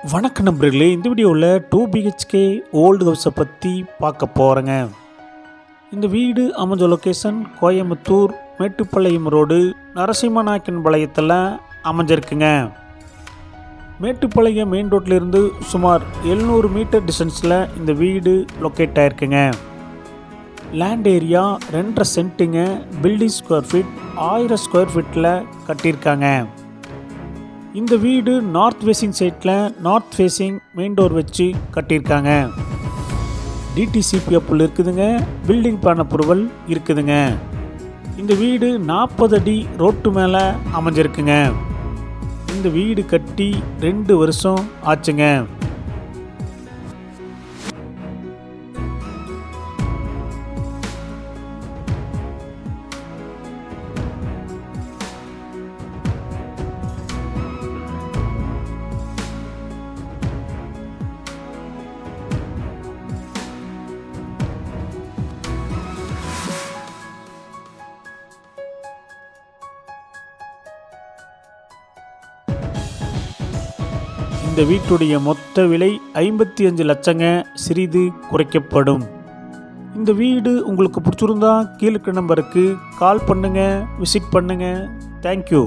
வணக்கம் நண்பர்களே, இந்த வீடியோவில் 2 BHK ஓல்டு ஹவுஸை பற்றி பார்க்க போகிறேங்க. இந்த வீடு அமைஞ்ச லொக்கேஷன் கோயம்புத்தூர் மேட்டுப்பாளையம் ரோடு நரசிம்மநாயக்கன் பாளையத்தில் அமைஞ்சிருக்குங்க. மேட்டுப்பாளையம் மெயின் ரோட்லேருந்து சுமார் 700 மீட்டர் டிஸ்டன்ஸில் இந்த வீடு லொக்கேட் ஆகிருக்குங்க. லேண்ட் ஏரியா 2.5 சென்ட்டுங்க. பில்டிங் ஸ்கொயர் ஃபீட் 1000 ஸ்கொயர் ஃபீட்டில் கட்டியிருக்காங்க. இந்த வீடு நார்த் ஃபேஸிங் சைட்டில் நார்த் ஃபேஸிங் மெயின் டோர் வச்சு கட்டியிருக்காங்க. டிடிசிபி அப்ரூவல் இருக்குதுங்க. பில்டிங் பிளான் அப்ரூவல் இருக்குதுங்க. இந்த வீடு 40 அடி ரோட்டு மேலே அமைஞ்சிருக்குங்க. இந்த வீடு கட்டி 2 வருஷம் ஆச்சுங்க. இந்த வீட்டுடைய மொத்த விலை 55 லட்சங்க. சிறிது குறைக்கப்படும். இந்த வீடு உங்களுக்கு பிடிச்சிருந்தா கீழே நம்பருக்கு கால் பண்ணுங்கள், விசிட் பண்ணுங்கள். தேங்க்யூ.